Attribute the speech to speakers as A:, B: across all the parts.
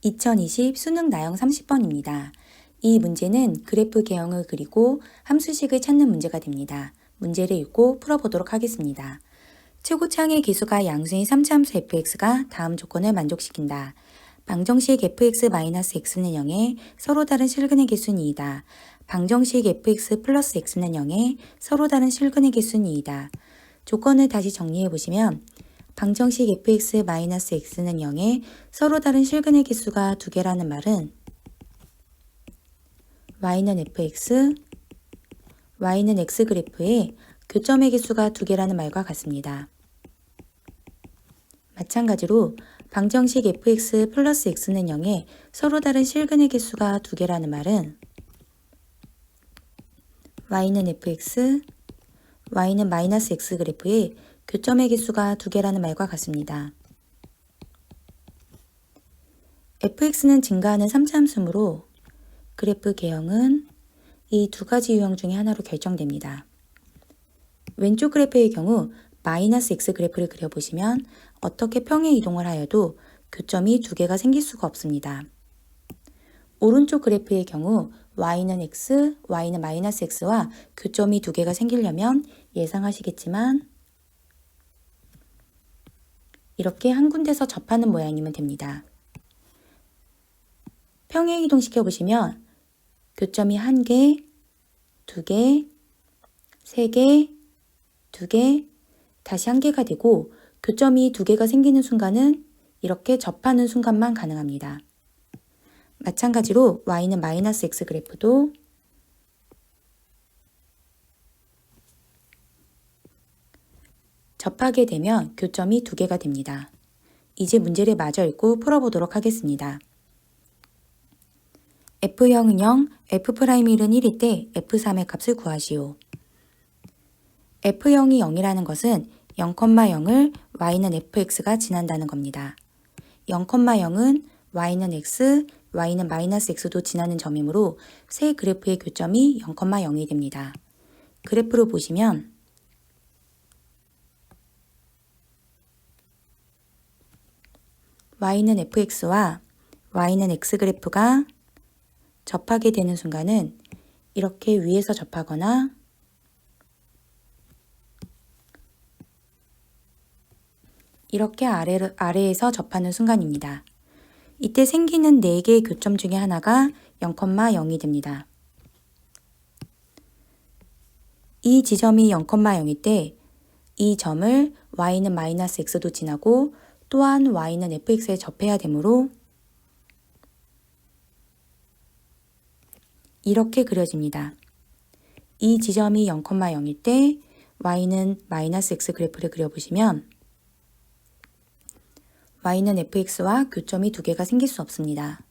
A: 2020 수능 나형 30번입니다. 이 문제는 그래프 개형을 그리고 함수식을 찾는 문제가 됩니다. 문제를 읽고 풀어보도록 하겠습니다. 최고차항의 기수가 양수인 3차함수 fx가 다음 조건을 만족시킨다. 방정식 fx-x는 0에 서로 다른 실근의 개수는 2이다. 방정식 fx 플러스 x는 0에 서로 다른 실근의 개수는 2이다. 조건을 다시 정리해 보시면 방정식 fx-x는 0에 서로 다른 실근의 개수가 2개라는 말은 y는 fx, y는 x 그래프에 교점의 개수가 2개라는 말과 같습니다. 마찬가지로 방정식 fx 플러스 x는 0에 서로 다른 실근의 개수가 2개라는 말은 y는 fx, y는 마이너스 x 그래프에 교점의 개수가 2개라는 말과 같습니다. fx는 증가하는 3차함수므로 그래프 개형은 이 두 가지 유형 중에 하나로 결정됩니다. 왼쪽 그래프의 경우 마이너스 x 그래프를 그려보시면 어떻게 평행 이동을 하여도 교점이 2개가 생길 수가 없습니다. 오른쪽 그래프의 경우 y는 x, y는 마이너스 x와 교점이 2개가 생기려면 예상하시겠지만 이렇게 한 군데서 접하는 모양이면 됩니다. 평행 이동 시켜보시면 교점이 1개, 2개, 3개, 2개, 다시 1개가 되고 교점이 2개가 생기는 순간은 이렇게 접하는 순간만 가능합니다. 마찬가지로 y는 마이너스 x 그래프도 접하게 되면 교점이 2개가 됩니다. 이제 문제를 마저 읽고 풀어보도록 하겠습니다. F형은 0, F'일은 1일 때 F3의 값을 구하시오. F형이 0이라는 것은 0,0을 y는 fx가 지난다는 겁니다. 0,0은 y는 x, y는 마이너스 x도 지나는 점이므로 세 그래프의 교점이 0,0이 됩니다. 그래프로 보시면 y는 fx와 y는 x 그래프가 접하게 되는 순간은 이렇게 위에서 접하거나 이렇게 아래에서 접하는 순간입니다. 이때 생기는 4개의 교점 중에 하나가 0,0이 됩니다. 이 지점이 0,0일 때 이 점을 y는 마이너스 x도 지나고 또한 y는 fx에 접해야 되므로 이렇게 그려집니다. 이 지점이 0,0일 때 y는 마이너스 x 그래프를 그려보시면 y는 fx와 교점이 2개가 생길 수 없습니다.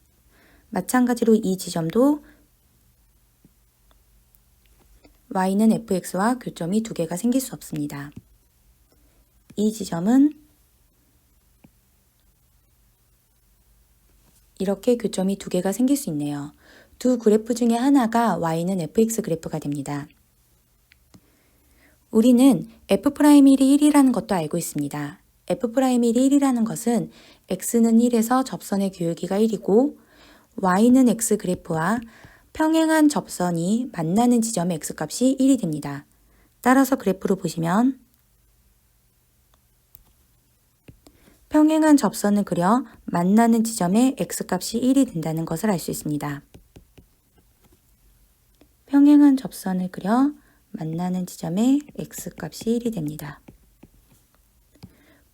A: 마찬가지로 이 지점도 y는 fx와 교점이 2개가 생길 수 없습니다. 이 지점은 이렇게 교점이 2개가 생길 수 있네요. 두 그래프 중에 하나가 y는 fx 그래프가 됩니다. 우리는 F'일이 1이라는 것도 알고 있습니다. F'일이 1이라는 것은 x는 1에서 접선의 교율기가 1이고 y는 x 그래프와 평행한 접선이 만나는 지점의 x값이 1이 됩니다. 따라서 그래프로 보시면 평행한 접선을 그려 만나는 지점의 x값이 1이 된다는 것을 알 수 있습니다. 평행한 접선을 그려 만나는 지점의 x값이 1이 됩니다.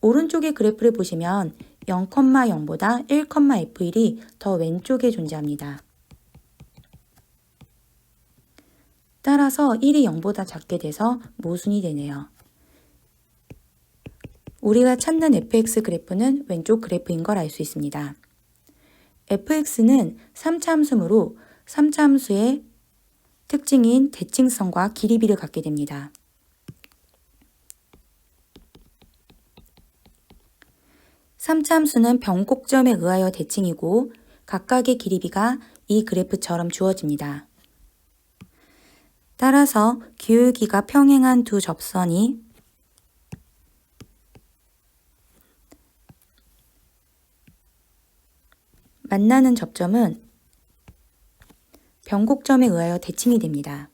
A: 오른쪽의 그래프를 보시면 0,0보다 1,f1이 더 왼쪽에 존재합니다. 따라서 1이 0보다 작게 돼서 모순이 되네요. 우리가 찾는 fx 그래프는 왼쪽 그래프인 걸 알 수 있습니다. fx는 3차함수므로 3차함수의 특징인 대칭성과 길이비를 갖게 됩니다. 3차함수는 변곡점에 의하여 대칭이고 각각의 길이비가 이 그래프처럼 주어집니다. 따라서 기울기가 평행한 두 접선이 만나는 접점은 변곡점에 의하여 대칭이 됩니다.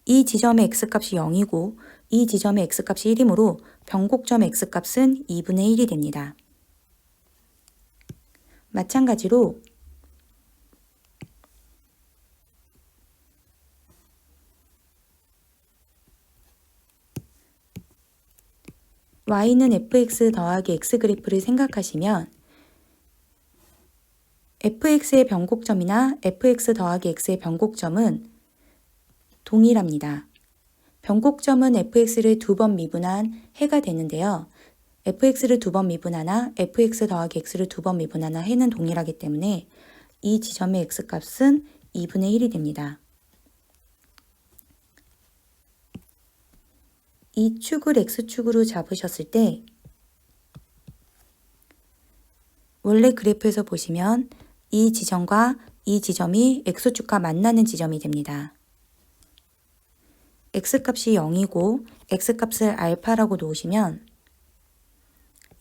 A: 이 지점의 x값이 0이고 이 지점의 x값이 1이므로 변곡점 x값은 2분의 1이 됩니다. 마찬가지로 y는 fx 더하기 x 그래프를 생각하시면 fx의 변곡점이나 fx 더하기 x의 변곡점은 동일합니다. 변곡점은 fx를 2번 미분한 해가 되는데요. fx를 2번 미분하나 fx 더하기 x를 2번 미분하나 해는 동일하기 때문에 이 지점의 x값은 2분의 1이 됩니다. 이 축을 x축으로 잡으셨을 때 원래 그래프에서 보시면 이 지점과 이 지점이 x축과 만나는 지점이 됩니다. x값이 0이고 x값을 알파라고 놓으시면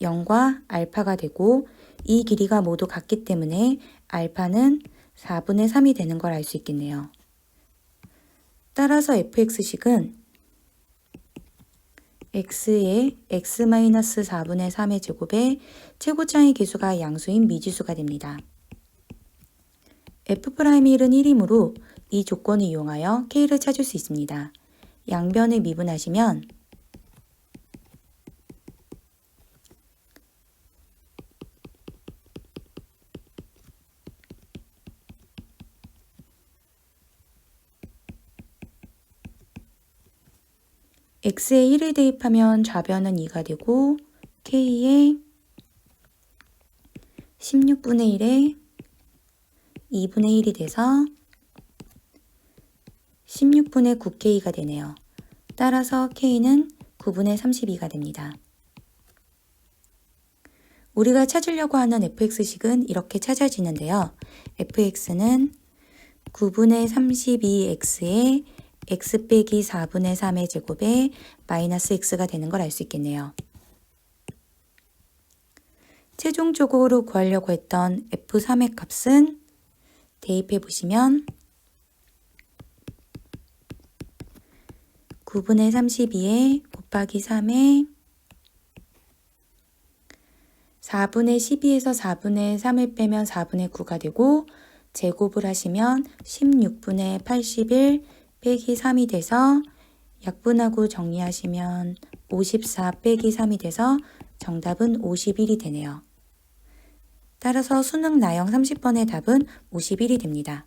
A: 0과 알파가 되고 이 길이가 모두 같기 때문에 알파는 4분의 3이 되는 걸 알 수 있겠네요. 따라서 fx식은 x의 x-4분의 3의 제곱에 최고차의 계수가 양수인 미지수가 됩니다. f'의 1은 1이므로 이 조건을 이용하여 k를 찾을 수 있습니다. 양변을 미분하시면 x에 1을 대입하면 좌변은 2가 되고 k에 16분의 1에 2분의 1이 돼서 16분의 9k가 되네요. 따라서 k는 9분의 32가 됩니다. 우리가 찾으려고 하는 fx식은 이렇게 찾아지는데요. fx는 9분의 32x에 x 빼기 4분의 3의 제곱에 마이너스 x가 되는 걸 알 수 있겠네요. 최종적으로 구하려고 했던 f3의 값은 대입해 보시면 9분의 32에 곱하기 3에 4분의 12에서 4분의 3을 빼면 4분의 9가 되고 제곱을 하시면 16분의 81 빼기 3이 돼서 약분하고 정리하시면 54 빼기 3이 돼서 정답은 51이 되네요. 따라서 수능 나형 30번의 답은 51이 됩니다.